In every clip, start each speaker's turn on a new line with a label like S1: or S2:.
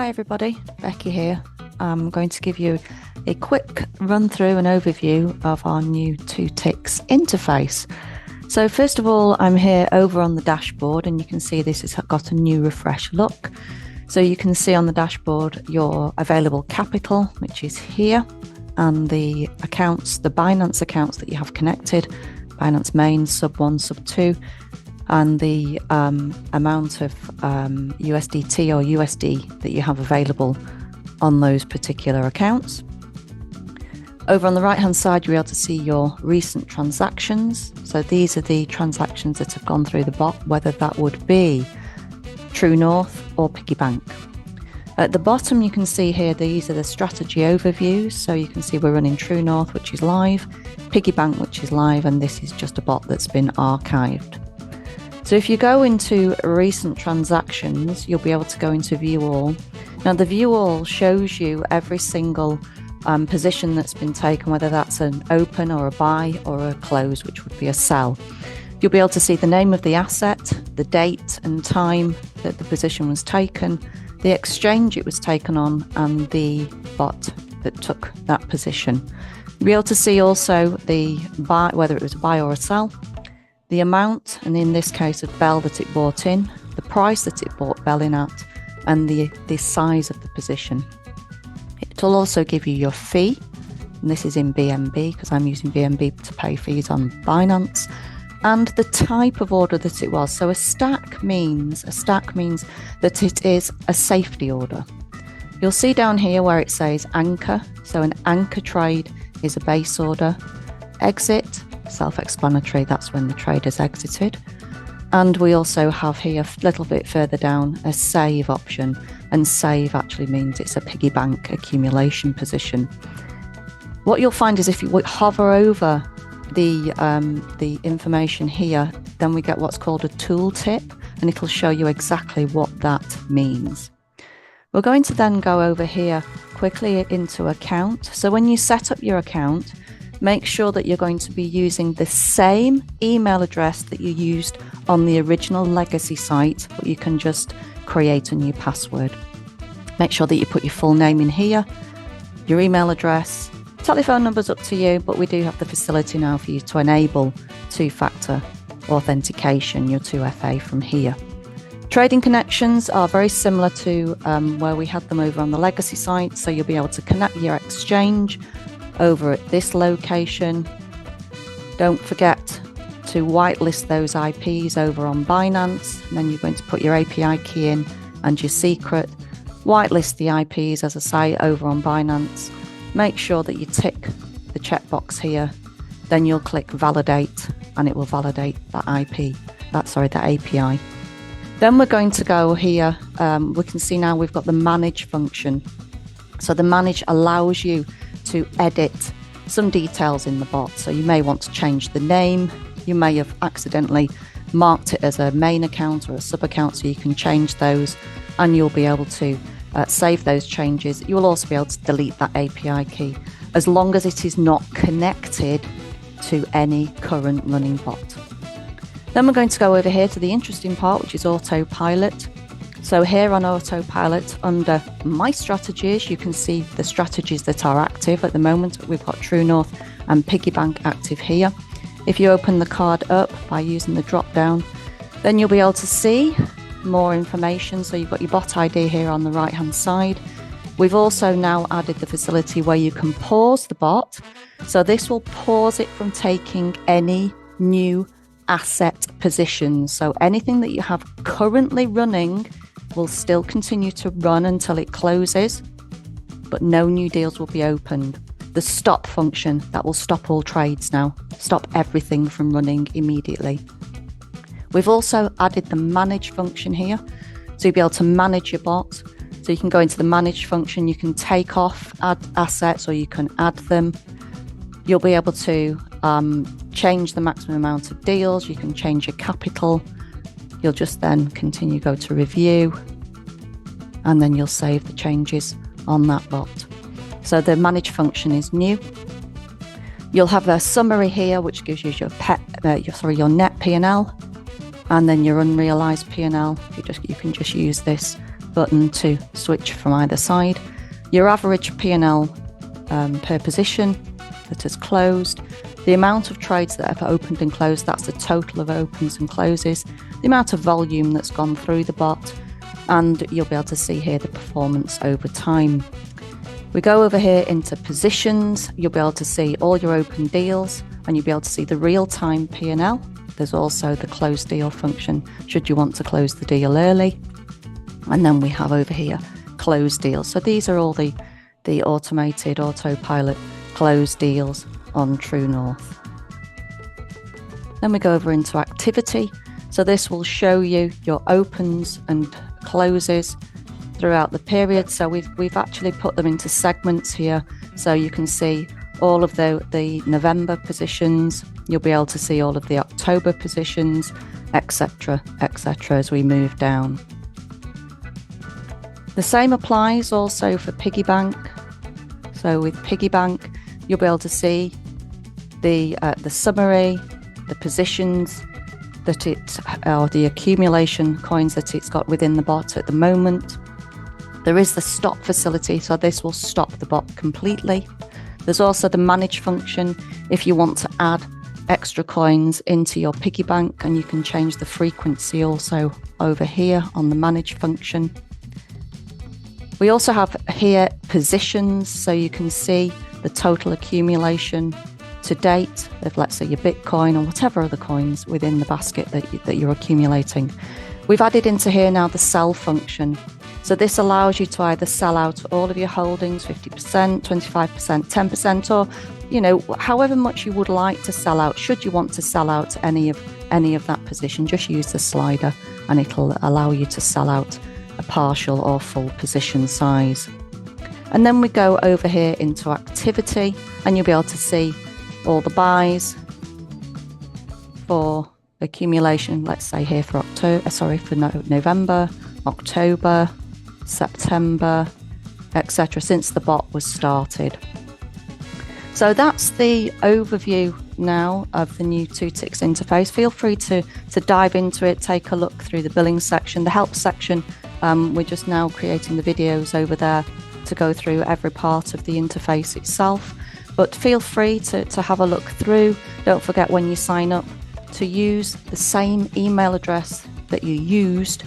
S1: Hi everybody, Becky here. I'm going to give you a quick run through and overview of our new TwoTicks interface. So first of all, I'm here over on the dashboard and you can see this has got a new refresh look. So you can see on the dashboard your available capital, which is here, and the accounts, the Binance accounts that you have connected, Binance main, sub 1, sub 2, and the amount of USDT or USD that you have available on those particular accounts. Over on the right hand side, you'll be able to see your recent transactions. So these are the transactions that have gone through the bot, whether that would be True North or Piggy Bank. At the bottom, you can see here, these are the strategy overviews. So you can see we're running True North, which is live, Piggy Bank, which is live, and this is just a bot that's been archived. So if you go into recent transactions, you'll be able to go into view all. Now the view all shows you every single position that's been taken, whether that's an open or a buy or a close, which would be a sell. You'll be able to see the name of the asset, the date and time that the position was taken, the exchange it was taken on, and the bot that took that position. You'll be able to see also the buy, whether it was a buy or a sell, the amount, and in this case of Bell that it bought in, the price that it bought Bell in at, and the size of the position. It'll also give you your fee, and this is in BNB because I'm using BNB to pay fees on Binance, and the type of order that it was. So a stack means that it is a safety order. You'll see down here where it says anchor. So an anchor trade is a base order. Exit, self-explanatory, that's when the trade has exited. And we also have here a little bit further down a save option, and save actually means it's a piggy bank accumulation position. What you'll find is if you hover over the information here, then we get what's called a tooltip, and it'll show you exactly what that means. We're going to then go over here quickly into account. So when you set up your account, make sure that you're going to be using the same email address that you used on the original legacy site, but you can just create a new password. Make sure that you put your full name in here, your email address, telephone number's up to you, but we do have the facility now for you to enable two-factor authentication, your 2FA from here. Trading connections are very similar to where we had them over on the legacy site, so you'll be able to connect your exchange over at this location. Don't forget to whitelist those IPs over on Binance, and then you're going to put your API key in and your secret. Whitelist the IPs, as I say, over on Binance. Make sure that you tick the checkbox here, then you'll click validate and it will validate that API. Then we're going to go here, we can see now we've got the manage function. So the manage allows you to edit some details in the bot. So you may want to change the name. You may have accidentally marked it as a main account or a sub account, so you can change those and you'll be able to save those changes. You'll also be able to delete that API key as long as it is not connected to any current running bot. Then we're going to go over here to the interesting part, which is Autopilot. So here on Autopilot, under My Strategies, you can see the strategies that are active at the moment. We've got True North and Piggy Bank active here. If you open the card up by using the drop down, then you'll be able to see more information. So you've got your bot ID here on the right hand side. We've also now added the facility where you can pause the bot. So this will pause it from taking any new asset positions. So anything that you have currently running will still continue to run until it closes, but no new deals will be opened. The stop function, that will stop all trades now, stop everything from running immediately. We've also added the manage function here, so you'll be able to manage your bot. So you can go into the manage function, you can take off add assets or you can add them. You'll be able to change the maximum amount of deals, you can change your capital. You'll just then go to review, and then you'll save the changes on that bot. So the manage function is new. You'll have a summary here, which gives you your net P&L, and then your unrealized P&L. You can just use this button to switch from either side. Your average P&L per position that has closed, the amount of trades that have opened and closed, that's the total of opens and closes, the amount of volume that's gone through the bot, and you'll be able to see here the performance over time. We go over here into positions, you'll be able to see all your open deals, and you'll be able to see the real-time P&L. There's also the close deal function should you want to close the deal early. And then we have over here close deals. So these are all the automated autopilot close deals on True North. Then we go over into activity. So this will show you your opens and closes throughout the period. So we've actually put them into segments here, so you can see all of the November positions. You'll be able to see all of the October positions, etc., etc., as we move down. The same applies also for Piggy Bank. So with Piggy Bank, you'll be able to see the summary, the positions that or the accumulation coins that it's got within the bot at the moment. There is the stop facility, so this will stop the bot completely. There's also the manage function if you want to add extra coins into your piggy bank, and you can change the frequency also over here on the manage function. We also have here positions, so you can see the total accumulation to date of, let's say, your Bitcoin or whatever other coins within the basket that you're accumulating. We've added into here now the sell function. So this allows you to either sell out all of your holdings, 50%, 25%, 10%, or however much you would like to sell out. Should you want to sell out any of that position, just use the slider and it'll allow you to sell out a partial or full position size. And then we go over here into activity, and you'll be able to see all the buys for accumulation, let's say here for November, October, September, etc., since the bot was started. So that's the overview now of the new TwoTicks interface. Feel free to dive into it, take a look through the billing section, the help section. We're just now creating the videos over there to go through every part of the interface itself. But feel free to have a look through. Don't forget, when you sign up, to use the same email address that you used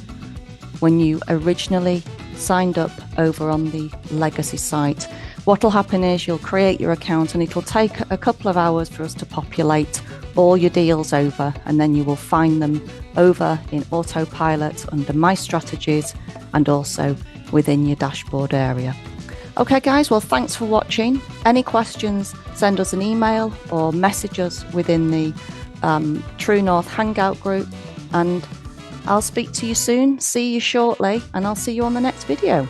S1: when you originally signed up over on the legacy site. What will happen is you'll create your account, and it'll take a couple of hours for us to populate all your deals over, and then you will find them over in Autopilot under My Strategies and also within your dashboard area. Okay guys, well, thanks for watching. Any questions, send us an email or message us within the True North Hangout group, and I'll speak to you soon. See you shortly, and I'll see you on the next video.